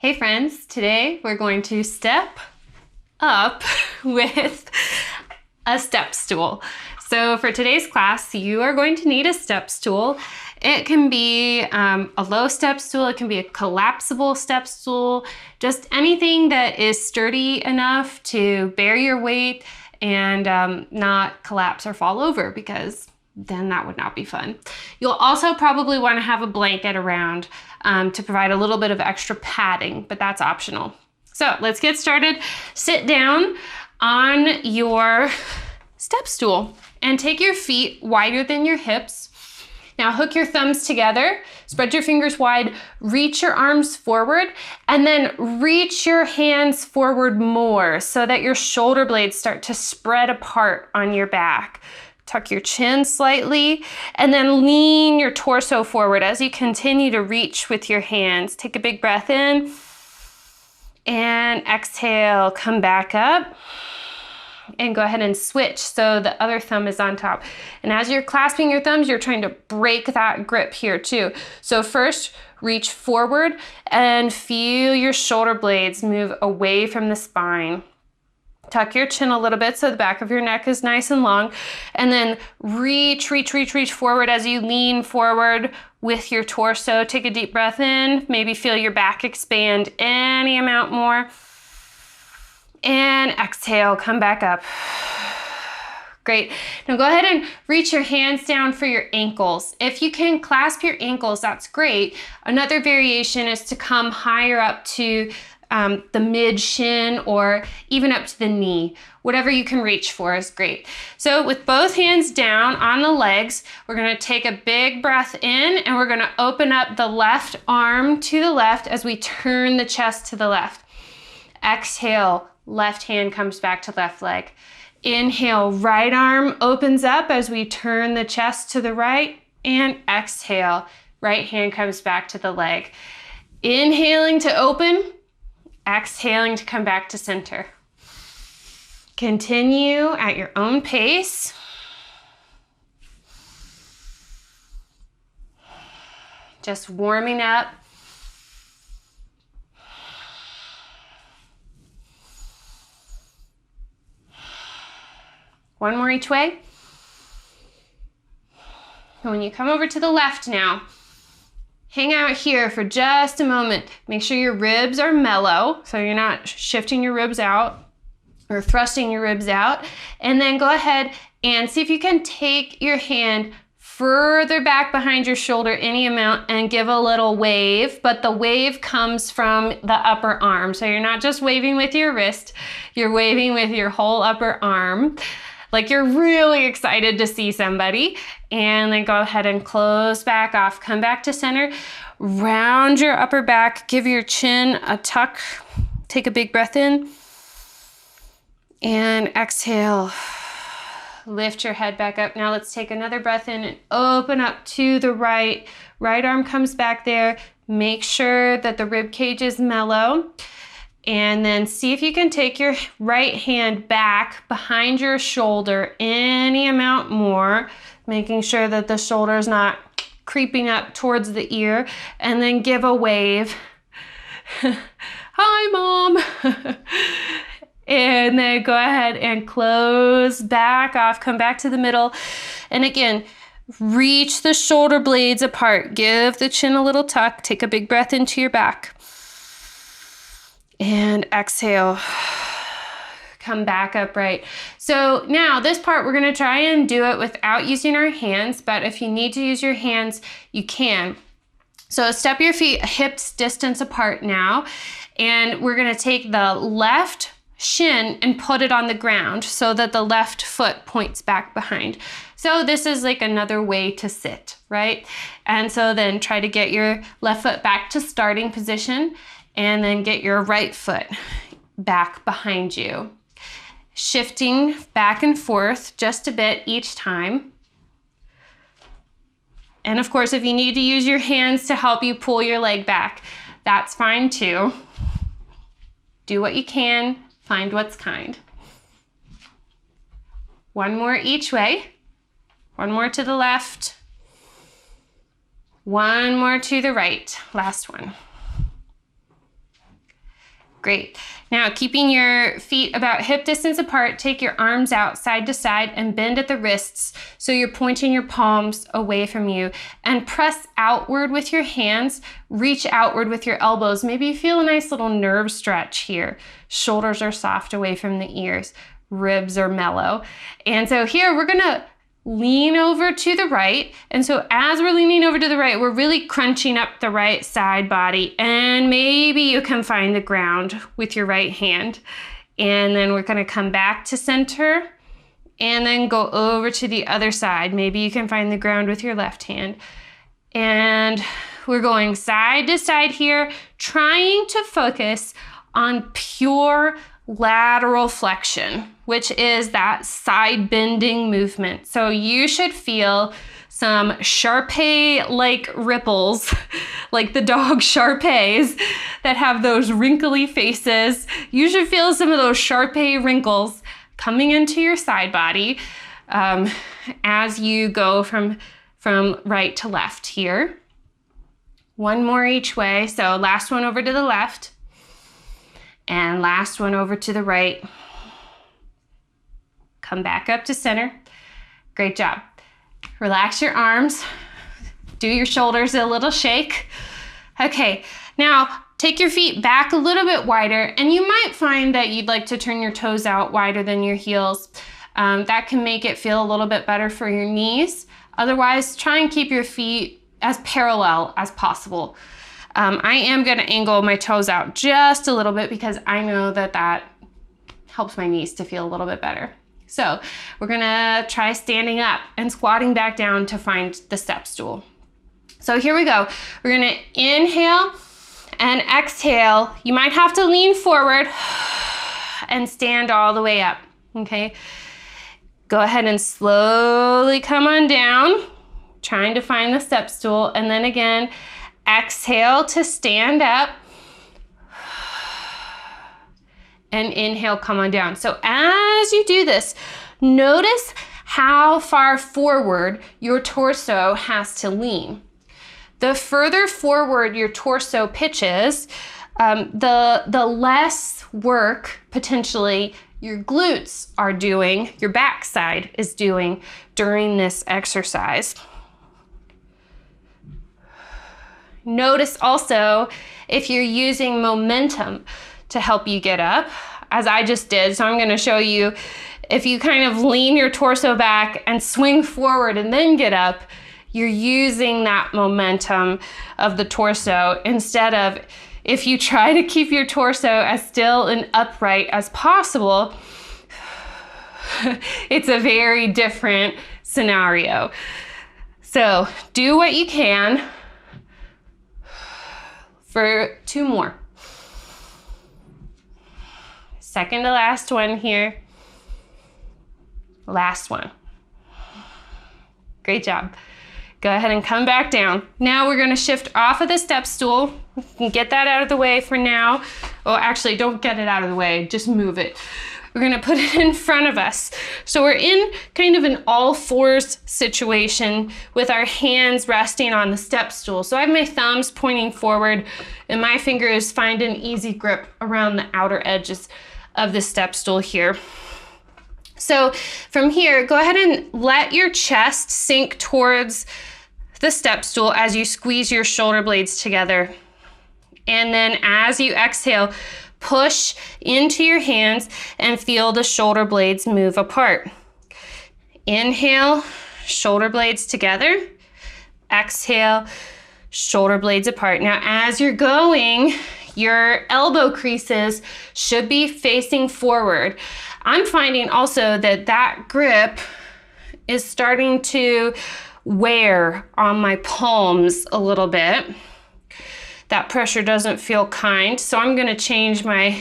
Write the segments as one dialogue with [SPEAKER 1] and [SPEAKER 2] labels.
[SPEAKER 1] Hey friends, today we're going to step up with a step stool. So for today's class, you are going to need a step stool. It can be a low step stool, it can be a collapsible step stool, just anything that is sturdy enough to bear your weight and not collapse or fall over, because then that would not be fun. You'll also probably want to have a blanket around to provide a little bit of extra padding, but that's optional. So let's get started. Sit down on your step stool and take your feet wider than your hips. Now hook your thumbs together, spread your fingers wide, reach your arms forward, and then reach your hands forward more so that your shoulder blades start to spread apart on your back. Tuck your chin slightly, and then lean your torso forward as you continue to reach with your hands. Take a big breath in, and exhale, come back up, and go ahead and switch so the other thumb is on top. And as you're clasping your thumbs, you're trying to break that grip here too. So first, reach forward and feel your shoulder blades move away from the spine. Tuck your chin a little bit so the back of your neck is nice and long, and then reach forward as you lean forward with your torso. Take a deep breath in, maybe feel your back expand any amount more, and exhale, come back up. Great. Now go ahead and reach your hands down for your ankles. If you can clasp your ankles, that's great. Another variation is to come higher up to the mid shin or even up to the knee. Whatever you can reach for is great. So with both hands down on the legs, we're going to take a big breath in, and we're going to open up the left arm to the left as we turn the chest to the left. Exhale, left hand comes back to left leg. Inhale, right arm opens up as we turn the chest to the right, and exhale, right hand comes back to the leg. Inhaling to open, exhaling to come back to center. Continue at your own pace. Just warming up. One more each way. And when you come over to the left now, hang out here for just a moment. Make sure your ribs are mellow, so you're not shifting your ribs out or thrusting your ribs out. And then go ahead and see if you can take your hand further back behind your shoulder any amount and give a little wave, but the wave comes from the upper arm. So you're not just waving with your wrist, you're waving with your whole upper arm, like you're really excited to see somebody. And then go ahead and close back off. Come back to center, round your upper back, give your chin a tuck, take a big breath in, and exhale. Lift your head back up. Now let's take another breath in and open up to the right. Right arm comes back there. Make sure that the rib cage is mellow. And then see if you can take your right hand back behind your shoulder any amount more, making sure that the shoulder is not creeping up towards the ear, and then give a wave. Hi, Mom. And then go ahead and close back off, come back to the middle. And again, reach the shoulder blades apart. Give the chin a little tuck. Take a big breath into your back. And exhale, come back upright. So now this part, we're going to try and do it without using our hands, but if you need to use your hands, you can. So step your feet hips distance apart now, and we're going to take the left shin and put it on the ground so that the left foot points back behind. So this is like another way to sit, right? And so then try to get your left foot back to starting position, and then get your right foot back behind you. Shifting back and forth just a bit each time. And of course, if you need to use your hands to help you pull your leg back, that's fine too. Do what you can, find what's kind. One more each way. One more to the left. One more to the right. Last one. Great. Now, keeping your feet about hip distance apart, take your arms out side to side and bend at the wrists so you're pointing your palms away from you, and press outward with your hands, reach outward with your elbows. Maybe you feel a nice little nerve stretch here. Shoulders are soft away from the ears, ribs are mellow. And so here we're gonna lean over to the right. And so as we're leaning over to the right, we're really crunching up the right side body. And maybe you can find the ground with your right hand. And then we're gonna come back to center and then go over to the other side. Maybe you can find the ground with your left hand. And we're going side to side here, trying to focus on pure lateral flexion, which is that side bending movement. So you should feel some Sharpay-like ripples, like the dog Sharpays that have those wrinkly faces. You should feel some of those Sharpay wrinkles coming into your side body as you go from right to left here. One more each way. So last one over to the left. And last one over to the right. Come back up to center. Great job. Relax your arms. Do your shoulders a little shake. Okay, now take your feet back a little bit wider, and you might find that you'd like to turn your toes out wider than your heels. That can make it feel a little bit better for your knees. Otherwise, try and keep your feet as parallel as possible. I am gonna angle my toes out just a little bit because I know that helps my knees to feel a little bit better. So we're gonna try standing up and squatting back down to find the step stool. So here we go. We're gonna inhale and exhale. You might have to lean forward and stand all the way up, okay? Go ahead and slowly come on down, trying to find the step stool, and then again, exhale to stand up, and inhale, come on down. So as you do this, notice how far forward your torso has to lean. The further forward your torso pitches, the less work potentially your glutes are doing, your backside is doing during this exercise. Notice also if you're using momentum to help you get up, as I just did. So I'm going to show you, if you kind of lean your torso back and swing forward and then get up, you're using that momentum of the torso instead of, if you try to keep your torso as still and upright as possible, it's a very different scenario. So do what you can. For 2 more. Second to last one here. Last one. Great job. Go ahead and come back down. Now we're gonna shift off of the step stool. We can get that out of the way for now. Oh, actually, don't get it out of the way, just move it. We're gonna put it in front of us. So we're in kind of an all fours situation with our hands resting on the step stool. So I have my thumbs pointing forward and my fingers find an easy grip around the outer edges of the step stool here. So from here, go ahead and let your chest sink towards the step stool as you squeeze your shoulder blades together. And then as you exhale, push into your hands and feel the shoulder blades move apart. Inhale, shoulder blades together. Exhale, shoulder blades apart. Now, as you're going, your elbow creases should be facing forward. I'm finding also that grip is starting to wear on my palms a little bit. That pressure doesn't feel kind, so I'm gonna change my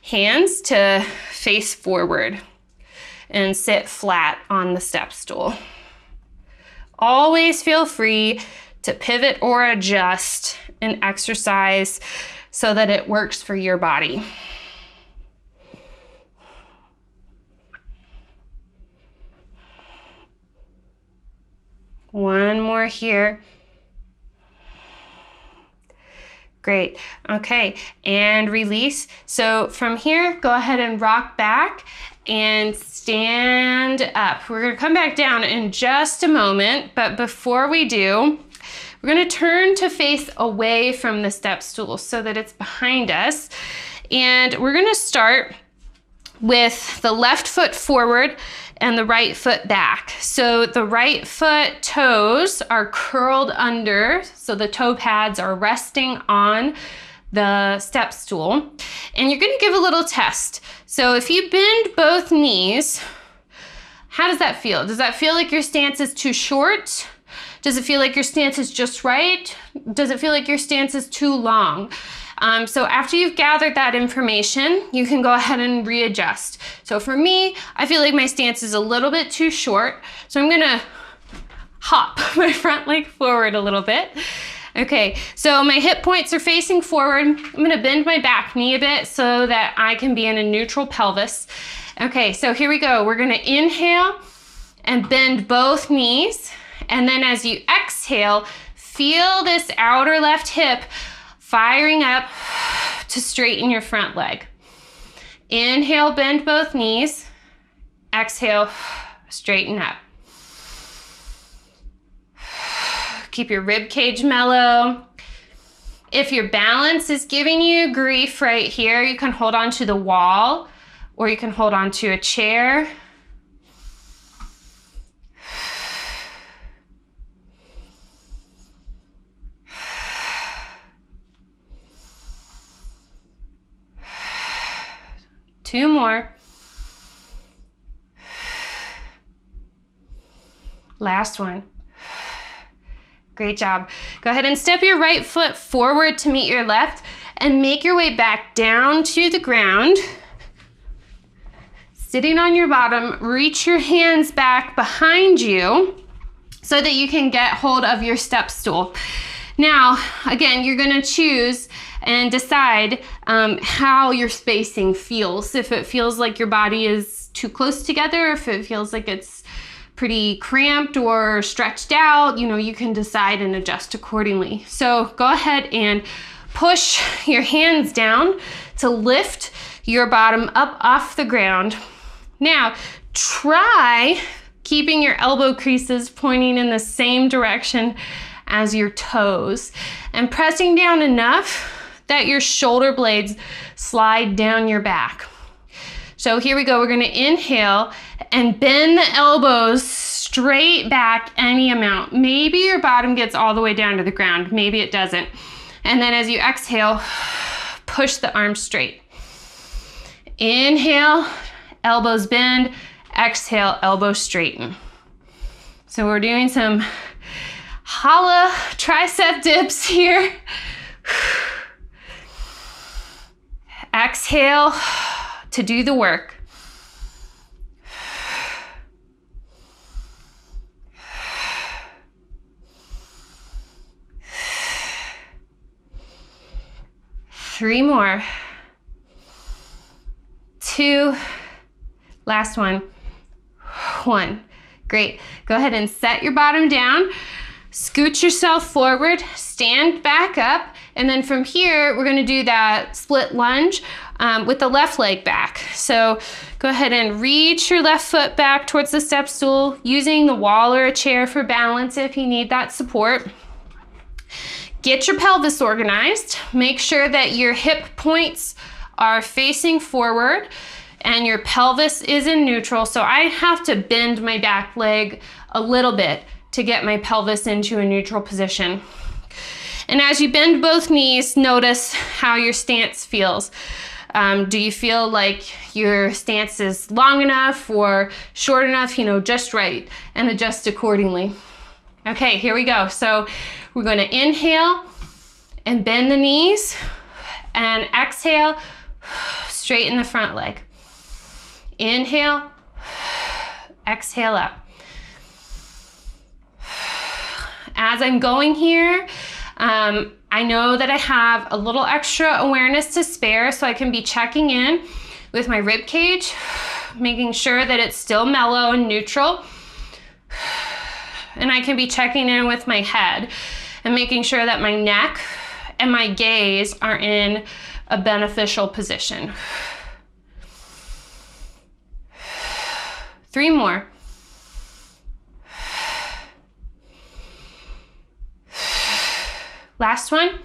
[SPEAKER 1] hands to face forward and sit flat on the step stool. Always feel free to pivot or adjust an exercise so that it works for your body. One more here. Great. Okay, and release. So from here, go ahead and rock back and stand up. We're gonna come back down in just a moment, but before we do, we're gonna turn to face away from the step stool so that it's behind us. And we're gonna start with the left foot forward and the right foot back. So the right foot toes are curled under, so the toe pads are resting on the step stool. And you're gonna give a little test. So if you bend both knees, how does that feel? Does that feel like your stance is too short? Does it feel like your stance is just right? Does it feel like your stance is too long? So after you've gathered that information, you can go ahead and readjust. So for me, I feel like my stance is a little bit too short. So I'm gonna hop my front leg forward a little bit. Okay, so my hip points are facing forward. I'm gonna bend my back knee a bit so that I can be in a neutral pelvis. Okay, so here we go. We're gonna inhale and bend both knees. And then as you exhale, feel this outer left hip firing up to straighten your front leg. Inhale, bend both knees. Exhale, straighten up. Keep your rib cage mellow. If your balance is giving you grief right here, you can hold on to the wall or you can hold on to a chair. Two more. Last one. Great job. Go ahead and step your right foot forward to meet your left and make your way back down to the ground. Sitting on your bottom, reach your hands back behind you so that you can get hold of your step stool. Now, again, you're gonna choose and decide how your spacing feels. If it feels like your body is too close together, if it feels like it's pretty cramped or stretched out, you can decide and adjust accordingly. So go ahead and push your hands down to lift your bottom up off the ground. Now, try keeping your elbow creases pointing in the same direction as your toes and pressing down enough that your shoulder blades slide down your back. So here we go. We're going to inhale and bend the elbows straight back any amount. Maybe your bottom gets all the way down to the ground. Maybe it doesn't. And then as you exhale, push the arms straight. Inhale, elbows bend. Exhale, elbows straighten. So we're doing some hala tricep dips here. Exhale to do the work. Three more. Two. Last one. One. Great. Go ahead and set your bottom down. Scoot yourself forward, stand back up, and then from here, we're gonna do that split lunge with the left leg back. So go ahead and reach your left foot back towards the step stool, using the wall or a chair for balance if you need that support. Get your pelvis organized. Make sure that your hip points are facing forward and your pelvis is in neutral. So I have to bend my back leg a little bit to get my pelvis into a neutral position. And as you bend both knees, notice how your stance feels. Do you feel like your stance is long enough or short enough, just right, and adjust accordingly. Okay, here we go. So we're gonna inhale and bend the knees, and exhale, straighten the front leg. Inhale, exhale up. As I'm going here, I know that I have a little extra awareness to spare, so I can be checking in with my rib cage, making sure that it's still mellow and neutral. And I can be checking in with my head and making sure that my neck and my gaze are in a beneficial position. 3 more. Last one.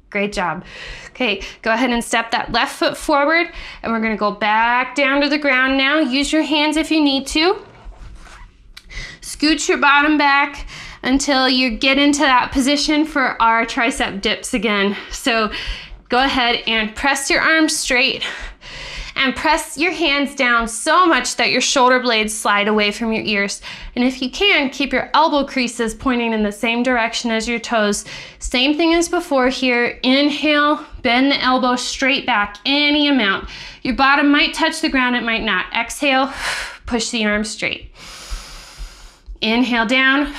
[SPEAKER 1] Great job. Okay, go ahead and step that left foot forward, and we're gonna go back down to the ground now. Use your hands if you need to. Scooch your bottom back until you get into that position for our tricep dips again. So go ahead and press your arms straight and press your hands down so much that your shoulder blades slide away from your ears. And if you can, keep your elbow creases pointing in the same direction as your toes. Same thing as before here. Inhale, bend the elbow straight back, any amount. Your bottom might touch the ground, it might not. Exhale, push the arms straight. Inhale down,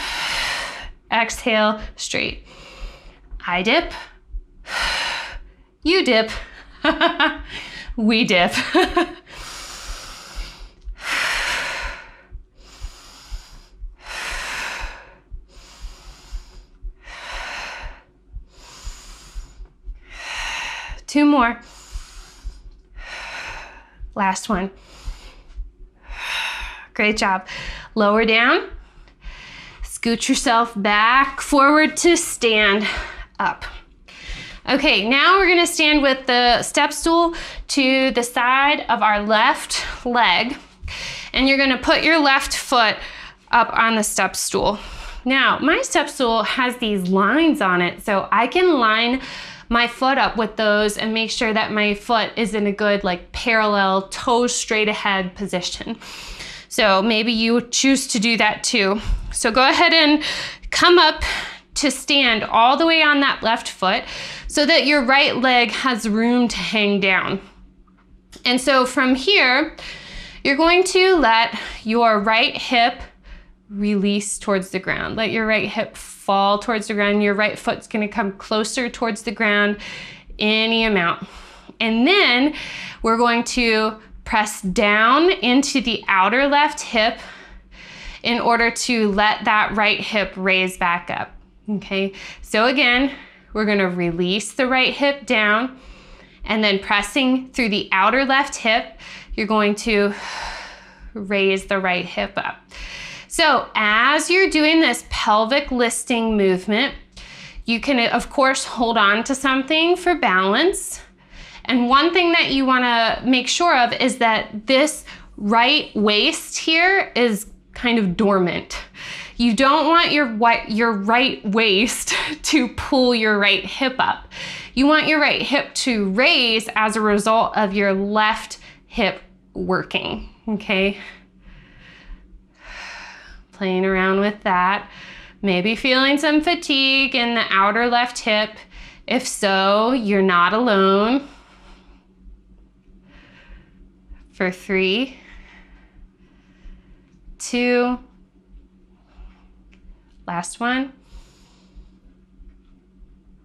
[SPEAKER 1] exhale straight. I dip, you dip, we dip. Two more. Last one. Great job. Lower down. Scoot yourself back forward to stand up. Okay, now we're gonna stand with the step stool to the side of our left leg, and you're gonna put your left foot up on the step stool. Now, my step stool has these lines on it, so I can line my foot up with those and make sure that my foot is in a good, like, parallel, toes straight ahead position. So maybe you choose to do that too. So go ahead and come up to stand all the way on that left foot so that your right leg has room to hang down. And so from here, you're going to let your right hip release towards the ground. Let your right hip fall towards the ground. Your right foot's gonna come closer towards the ground, any amount. And then we're going to press down into the outer left hip in order to let that right hip raise back up, okay? So again, we're gonna release the right hip down, and then pressing through the outer left hip, you're going to raise the right hip up. So as you're doing this pelvic listing movement, you can, of course, hold on to something for balance. And one thing that you wanna make sure of is that this right waist here is kind of dormant. You don't want your right waist to pull your right hip up. You want your right hip to raise as a result of your left hip working, okay? Playing around with that. Maybe feeling some fatigue in the outer left hip. If so, you're not alone. For 3, 2, last one,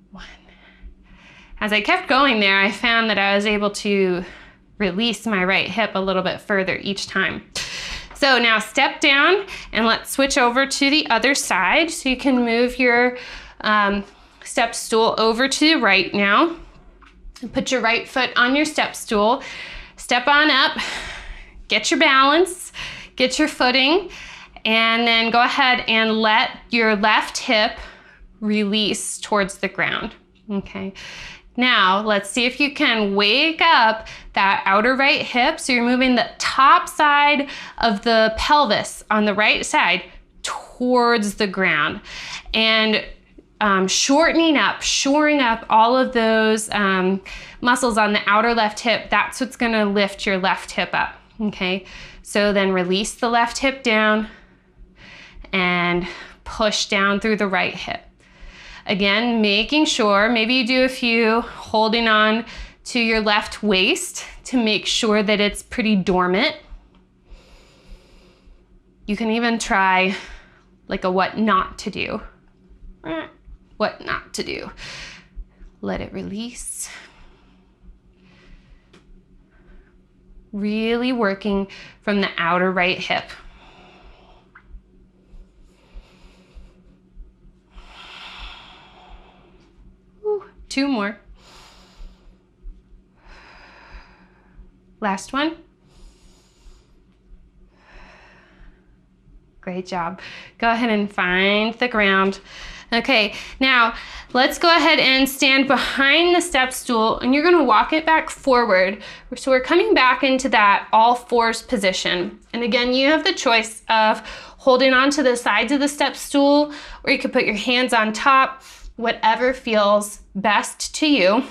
[SPEAKER 1] 1. As I kept going there, I found that I was able to release my right hip a little bit further each time. So now step down and let's switch over to the other side. So you can move your step stool over to the right now. Put your right foot on your step stool. Step on up, get your balance, get your footing, and then go ahead and let your left hip release towards the ground, okay? Now, let's see if you can wake up that outer right hip. So you're moving the top side of the pelvis on the right side towards the ground, and shortening up, shoring up all of those muscles on the outer left hip. That's what's gonna lift your left hip up, okay? So then release the left hip down and push down through the right hip. Again, making sure, maybe you do a few holding on to your left waist to make sure that it's pretty dormant. You can even try like a what not to do. What not to do. Let it release. Really working from the outer right hip. 2 more. Last one. Great job. Go ahead and find the ground. Okay, now let's go ahead and stand behind the step stool, and you're gonna walk it back forward. So we're coming back into that all fours position. And again, you have the choice of holding on to the sides of the step stool, or you could put your hands on top, whatever feels best to you.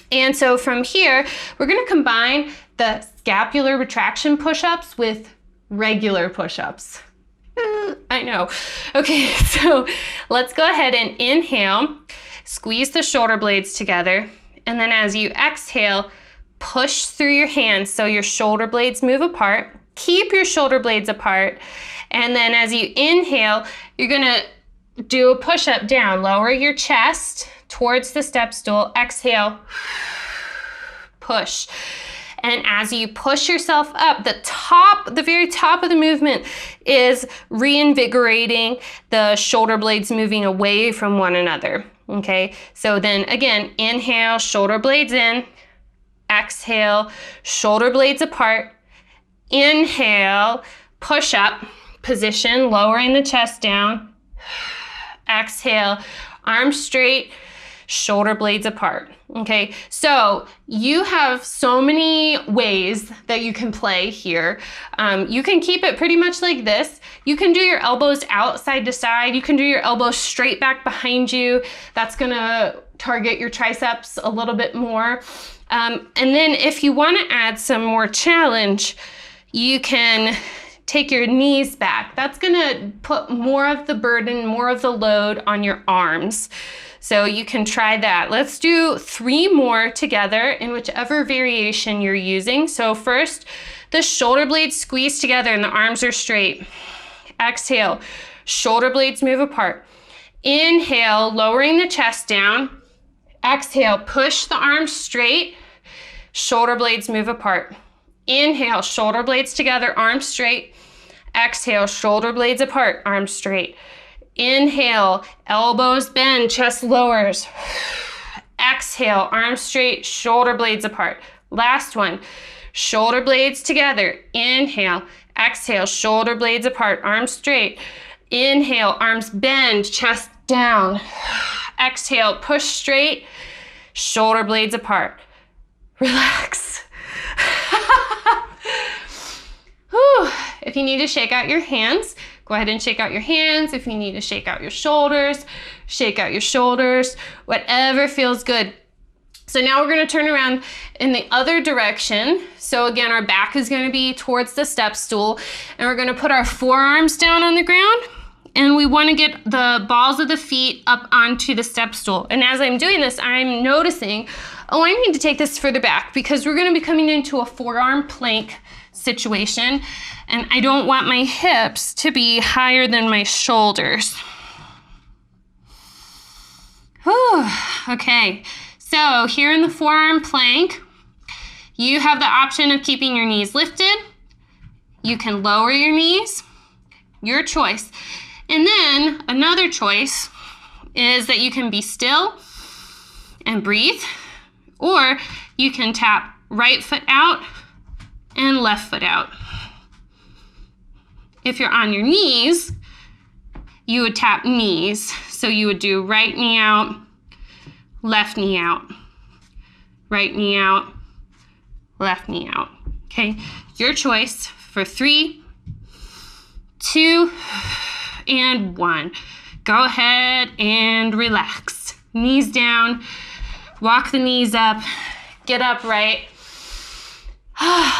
[SPEAKER 1] And so from here, we're gonna combine the scapular retraction push-ups with regular push-ups. I know. Okay, so let's go ahead and inhale, squeeze the shoulder blades together, and then as you exhale, push through your hands so your shoulder blades move apart. Keep your shoulder blades apart, and then as you inhale, you're gonna do a push-up down. Lower your chest towards the step stool. Exhale, push. And as you push yourself up, the very top of the movement is reinvigorating the shoulder blades moving away from one another, okay? So then again, inhale, shoulder blades in, exhale, shoulder blades apart, inhale, push up position, lowering the chest down, exhale, arms straight, shoulder blades apart. Okay, so you have so many ways that you can play here. You can keep it pretty much like this. You can do your elbows out side to side. You can do your elbows straight back behind you. That's gonna target your triceps a little bit more. And then if you wanna add some more challenge, you can take your knees back. That's gonna put more of the burden, more of the load on your arms. So you can try that. Let's do 3 more together in whichever variation you're using. So first, the shoulder blades squeeze together and the arms are straight. Exhale, shoulder blades move apart. Inhale, lowering the chest down. Exhale, push the arms straight. Shoulder blades move apart. Inhale, shoulder blades together, arms straight. Exhale, shoulder blades apart, arms straight. Inhale, elbows bend, chest lowers. Exhale, arms straight, shoulder blades apart. Last one, shoulder blades together. Inhale, exhale, shoulder blades apart, arms straight. Inhale, arms bend, chest down. Exhale, push straight, shoulder blades apart. Relax. Whew. If you need to shake out your hands, go ahead and shake out your hands. If you need to shake out your shoulders, shake out your shoulders, whatever feels good. So now we're gonna turn around in the other direction. So again, our back is gonna be towards the step stool, and we're gonna put our forearms down on the ground, and we wanna get the balls of the feet up onto the step stool. And as I'm doing this, I'm noticing, oh, I need to take this further back because we're gonna be coming into a forearm plank situation, and I don't want my hips to be higher than my shoulders. Whew. Okay, so here in the forearm plank, you have the option of keeping your knees lifted. You can lower your knees, your choice. And then another choice is that you can be still and breathe, or you can tap right foot out and left foot out. If you're on your knees, you would tap knees. So you would do right knee out, left knee out, right knee out, left knee out. Okay, your choice for 3, 2, and 1. Go ahead and relax. Knees down, walk the knees up, get upright.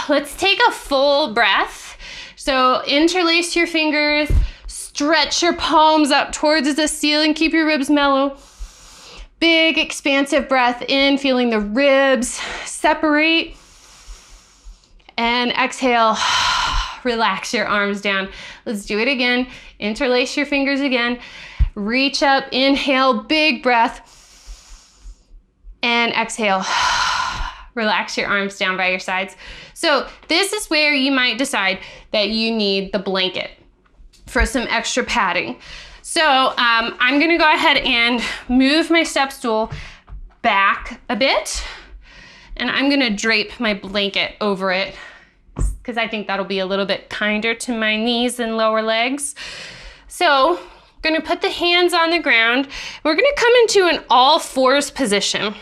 [SPEAKER 1] Let's take a full breath. So interlace your fingers, stretch your palms up towards the ceiling, keep your ribs mellow. Big expansive breath in, feeling the ribs separate. And exhale, relax your arms down. Let's do it again. Interlace your fingers again. Reach up, inhale, big breath. And exhale. Relax your arms down by your sides. So this is where you might decide that you need the blanket for some extra padding. So I'm gonna go ahead and move my step stool back a bit, and I'm gonna drape my blanket over it because I think that'll be a little bit kinder to my knees and lower legs. So I'm gonna put the hands on the ground. We're gonna come into an all fours position,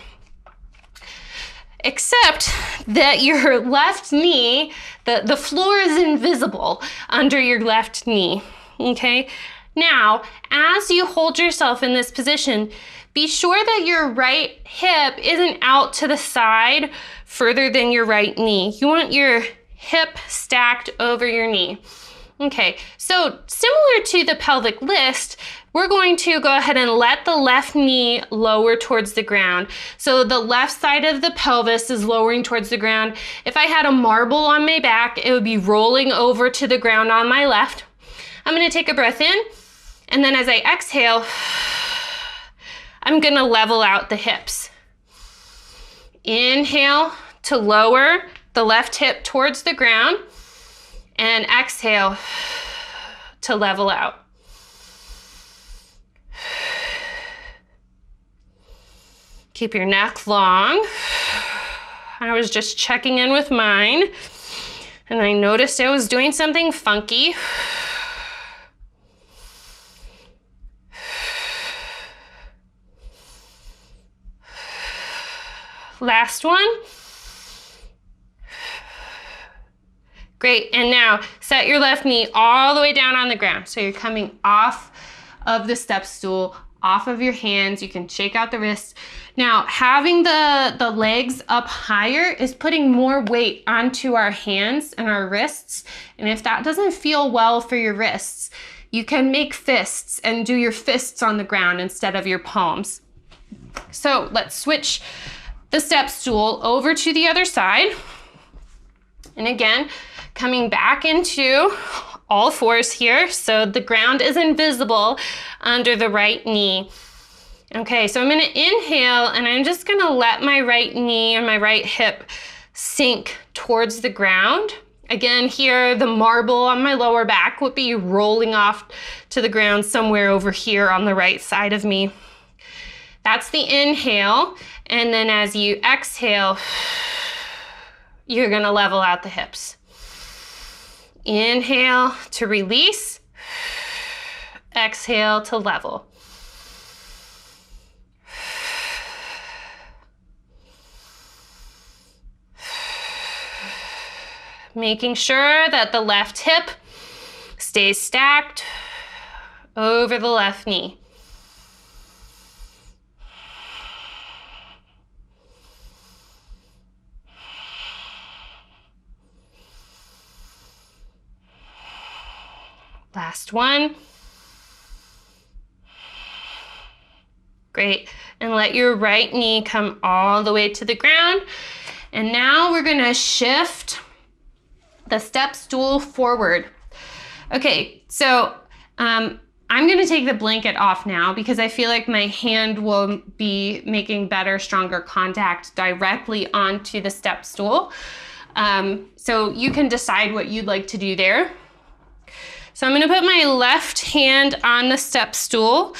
[SPEAKER 1] except that your left knee, the floor is invisible under your left knee, okay? Now, as you hold yourself in this position, be sure that your right hip isn't out to the side further than your right knee. You want your hip stacked over your knee. Okay, so similar to the pelvic list, we're going to go ahead and let the left knee lower towards the ground. So the left side of the pelvis is lowering towards the ground. If I had a marble on my back, it would be rolling over to the ground on my left. I'm gonna take a breath in, and then as I exhale, I'm gonna level out the hips. Inhale to lower the left hip towards the ground, and exhale to level out. Keep your neck long. I was just checking in with mine, and I noticed I was doing something funky. Last one. Great, and now set your left knee all the way down on the ground. So you're coming off of the step stool, off of your hands. You can shake out the wrists. Now, having the legs up higher is putting more weight onto our hands and our wrists. And if that doesn't feel well for your wrists, you can make fists and do your fists on the ground instead of your palms. So let's switch the step stool over to the other side. And again, coming back into all fours here, so the ground is invisible under the right knee. Okay, so I'm gonna inhale, and I'm just gonna let my right knee and my right hip sink towards the ground. Again, here, the marble on my lower back would be rolling off to the ground somewhere over here on the right side of me. That's the inhale, and then as you exhale, you're gonna level out the hips. Inhale to release, exhale to level. Making sure that the left hip stays stacked over the left knee. Last one. Great. And let your right knee come all the way to the ground. And now we're gonna shift the step stool forward. Okay, so I'm gonna take the blanket off now because I feel like my hand will be making better, stronger contact directly onto the step stool. So you can decide what you'd like to do there. So I'm gonna put my left hand on the step stool.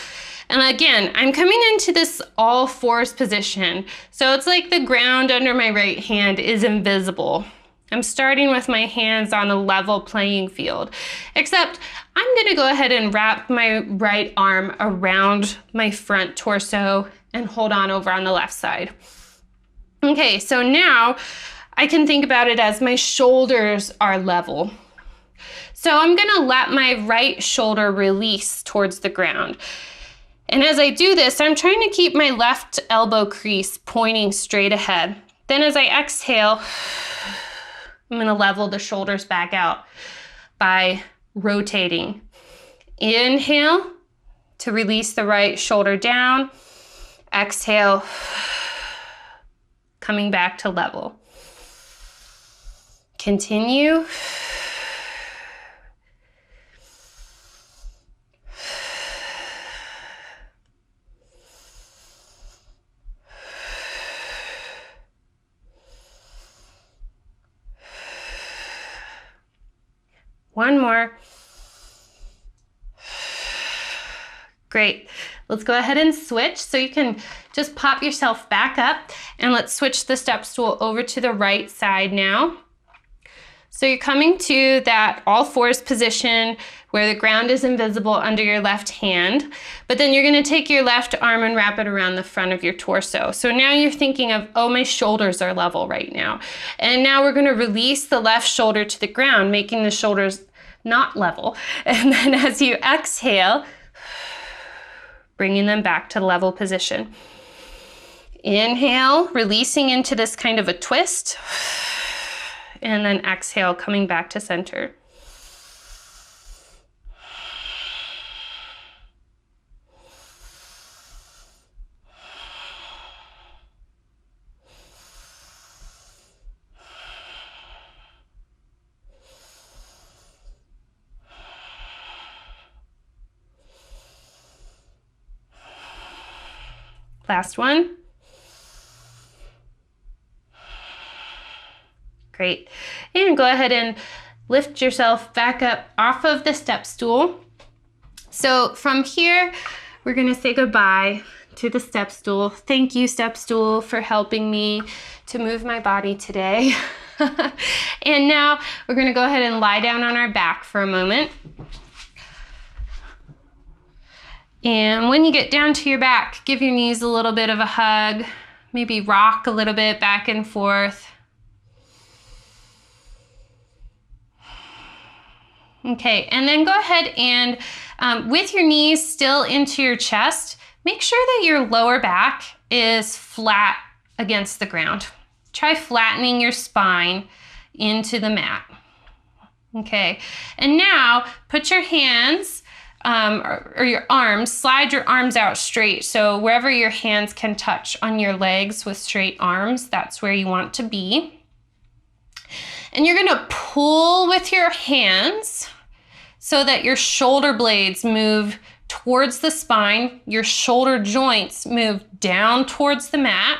[SPEAKER 1] And again, I'm coming into this all fours position. So it's like the ground under my right hand is invisible. I'm starting with my hands on a level playing field, except I'm gonna go ahead and wrap my right arm around my front torso and hold on over on the left side. Okay, so now I can think about it as my shoulders are level. So I'm gonna let my right shoulder release towards the ground. And as I do this, I'm trying to keep my left elbow crease pointing straight ahead. Then as I exhale, I'm gonna level the shoulders back out by rotating. Inhale to release the right shoulder down. Exhale, coming back to level. Continue. One more. Great. Let's go ahead and switch. So you can just pop yourself back up, and let's switch the step stool over to the right side now. So you're coming to that all fours position where the ground is invisible under your left hand, but then you're going to take your left arm and wrap it around the front of your torso. So now you're thinking of, oh, my shoulders are level right now. And now we're going to release the left shoulder to the ground, making the shoulders not level. And then as you exhale, bringing them back to level position. Inhale, releasing into this kind of a twist. And then exhale, coming back to center. Last one. Great. And go ahead and lift yourself back up off of the step stool. So from here, we're going to say goodbye to the step stool. Thank you, step stool, for helping me to move my body today. And now we're going to go ahead and lie down on our back for a moment. And when you get down to your back, give your knees a little bit of a hug, maybe rock a little bit back and forth. Okay, and then go ahead and with your knees still into your chest, make sure that your lower back is flat against the ground. Try flattening your spine into the mat. Okay, and now put your hands or your arms, slide your arms out straight. So wherever your hands can touch on your legs with straight arms, that's where you want to be. And you're gonna pull with your hands so that your shoulder blades move towards the spine, your shoulder joints move down towards the mat.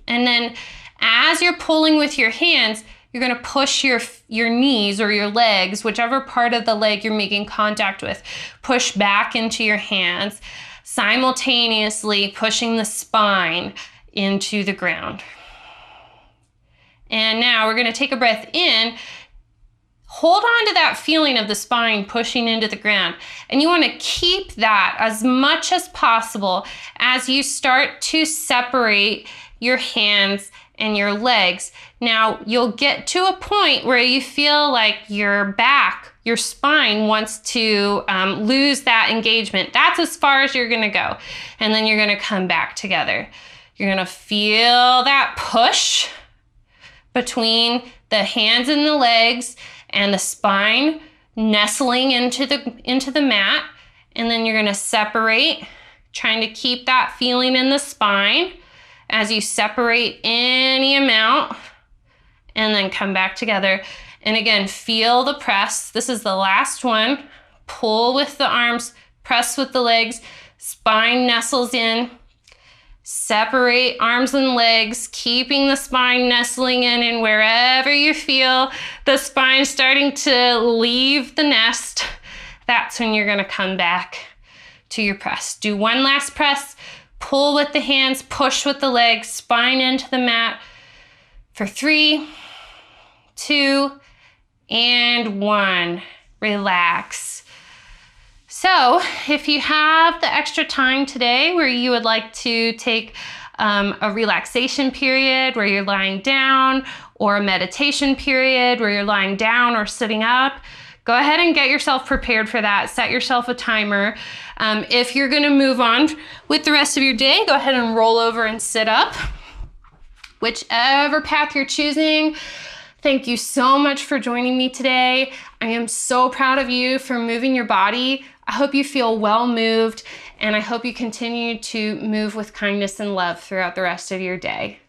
[SPEAKER 1] And then as you're pulling with your hands, you're gonna push your knees or your legs, whichever part of the leg you're making contact with, push back into your hands, simultaneously pushing the spine into the ground. And now we're gonna take a breath in, hold on to that feeling of the spine pushing into the ground. And you wanna keep that as much as possible as you start to separate your hands and your legs. Now you'll get to a point where you feel like your back, your spine wants to lose that engagement. That's as far as you're gonna go. And then you're gonna come back together. You're gonna feel that push between the hands and the legs and the spine nestling into the mat. And then you're gonna separate, trying to keep that feeling in the spine as you separate any amount, and then come back together. And again, feel the press. This is the last one. Pull with the arms, press with the legs, spine nestles in. Separate arms and legs, keeping the spine nestling in, and wherever you feel the spine starting to leave the nest, that's when you're gonna come back to your press. Do one last press. Pull with the hands, push with the legs, spine into the mat for 3, 2, and 1. Relax. So if you have the extra time today where you would like to take a relaxation period where you're lying down, or a meditation period where you're lying down or sitting up, go ahead and get yourself prepared for that. Set yourself a timer. If you're gonna move on with the rest of your day, go ahead and roll over and sit up. Whichever path you're choosing, thank you so much for joining me today. I am so proud of you for moving your body. I hope you feel well moved, and I hope you continue to move with kindness and love throughout the rest of your day.